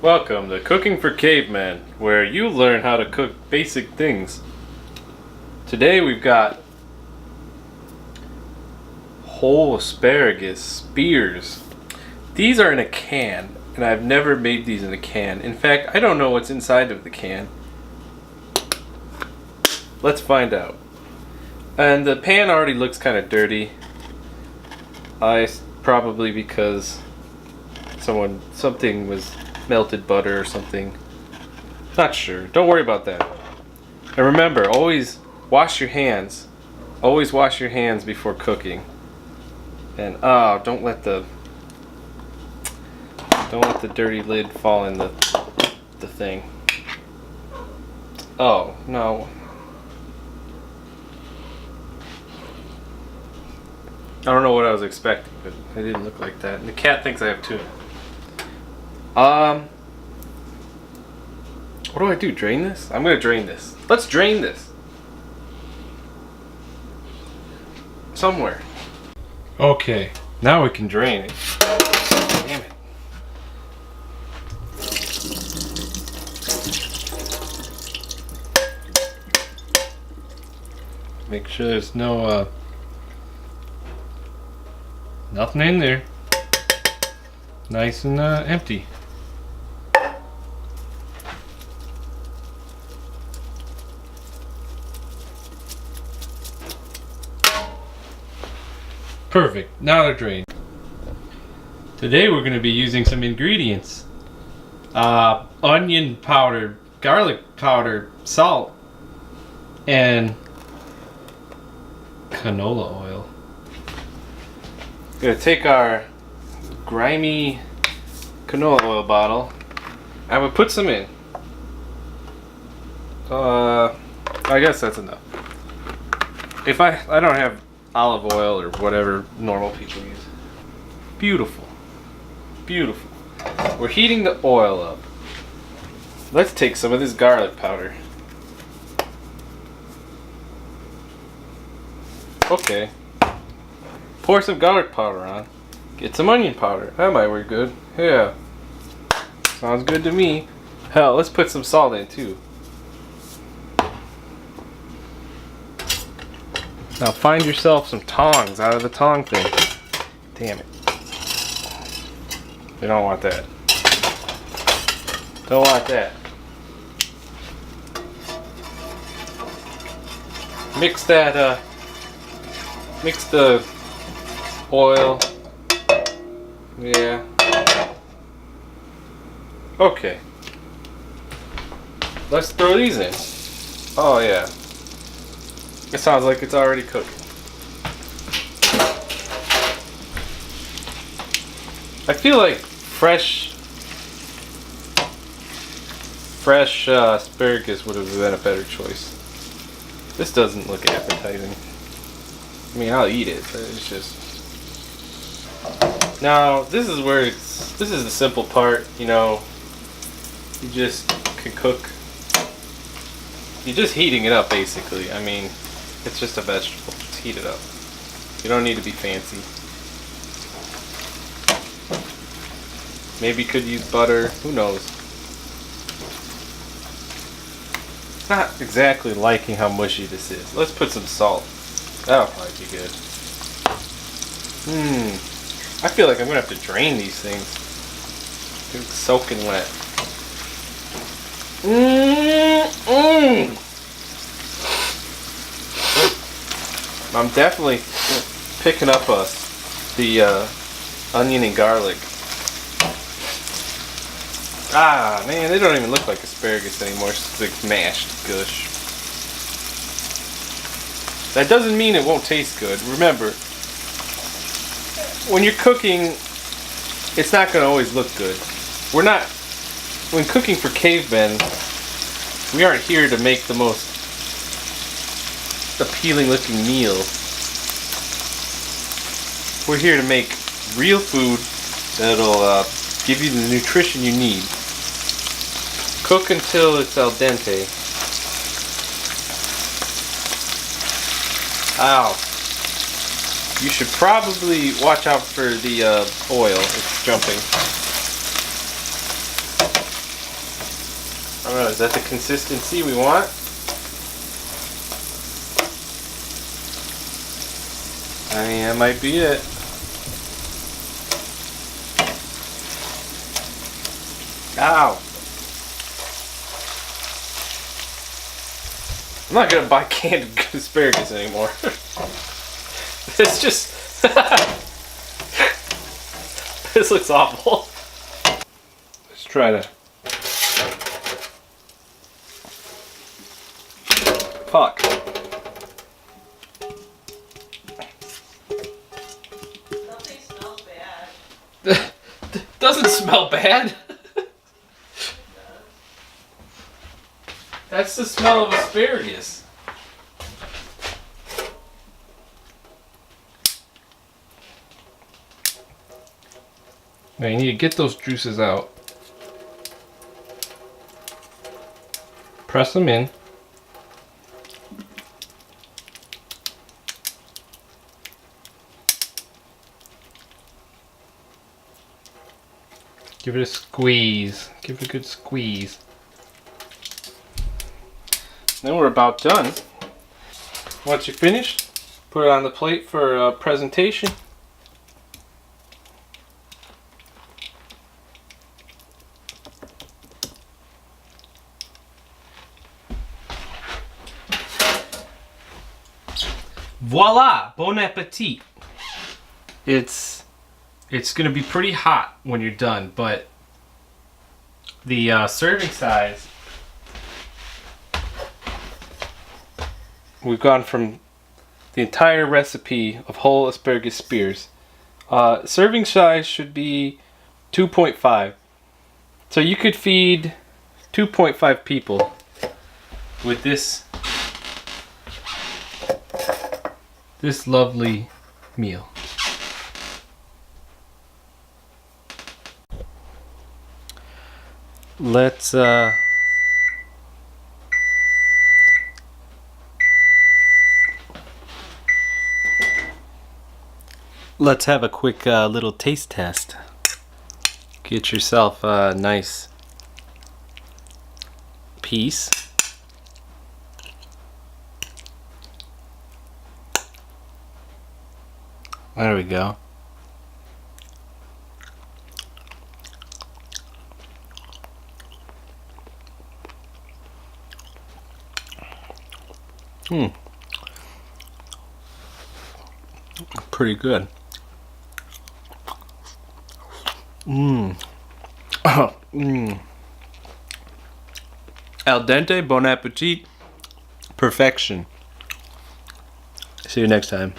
Welcome to Cooking for Cavemen, where you learn how to cook basic things. Today we've got whole asparagus spears. These are in a can, and I've never made these in a can. In fact, I don't know what's inside of the can. Let's find out. And the pan already looks kind of dirty. Probably because something was melted butter or something. Not sure. Don't worry about that. And remember, always wash your hands. Always wash your hands before cooking. And don't let the dirty lid fall in the thing. Oh, no. I don't know what I was expecting, but it didn't look like that. And the cat thinks I have tuna. What do I do? Drain this? I'm gonna drain this. Let's drain this. Somewhere. Okay, now we can drain it. Damn it. Make sure there's no, nothing in there. Nice and empty. Perfect. Now they're drained. Today we're going to be using some ingredients. Onion powder, garlic powder, salt, and canola oil. Gonna take our grimy canola oil bottle. I would put some in. I guess that's enough. If I don't have olive oil or whatever normal people use. Beautiful. Beautiful. We're heating the oil up. Let's take some of this garlic powder. Okay. Pour some garlic powder on. Get some onion powder. That might work good. Yeah. Sounds good to me. Hell, let's put some salt in too. Now find yourself some tongs out of the tong thing. Damn it. You don't want that. Don't want that. Mix that, mix the oil. Yeah. Okay. Let's throw these in. Oh yeah. It sounds like it's already cooking. I feel like fresh asparagus would have been a better choice. This doesn't look appetizing. I mean, I'll eat it, but it's just... Now, this is the simple part, you know. You just can cook. You're just heating it up, basically. I mean, it's just a vegetable. Just heat it up. You don't need to be fancy. Maybe you could use butter. Who knows? It's not exactly liking how mushy this is. Let's put some salt. That'll probably be good. I feel like I'm going to have to drain these things. They're soaking wet. I'm definitely picking up the onion and garlic. Ah, man, they don't even look like asparagus anymore. It's just like mashed gush. That doesn't mean it won't taste good. Remember, when you're cooking, it's not going to always look good. When cooking for cavemen, we aren't here to make the most appealing looking meal. We're here to make real food that'll give you the nutrition you need. Cook until it's al dente. Ow. You should probably watch out for the oil. It's jumping. don't know, is that the consistency we want? I mean, that might be it. Ow! I'm not gonna buy canned asparagus anymore. It's just... This looks awful. Let's try to... Fuck. Something smells bad. Doesn't smell bad. That's the smell of asparagus. Now you need to get those juices out. Press them in. Give it a squeeze. Give it a good squeeze. Then we're about done. Once you're finished, put it on the plate for presentation. Voila! Bon appetit! It's gonna be pretty hot when you're done, but the serving size, we've gone from the entire recipe of whole asparagus spears. Serving size should be 2.5. So you could feed 2.5 people with this lovely meal. Let's have a quick little taste test. Get yourself a nice piece. There we go. Pretty good. Al dente, bon appetit, perfection. See you next time.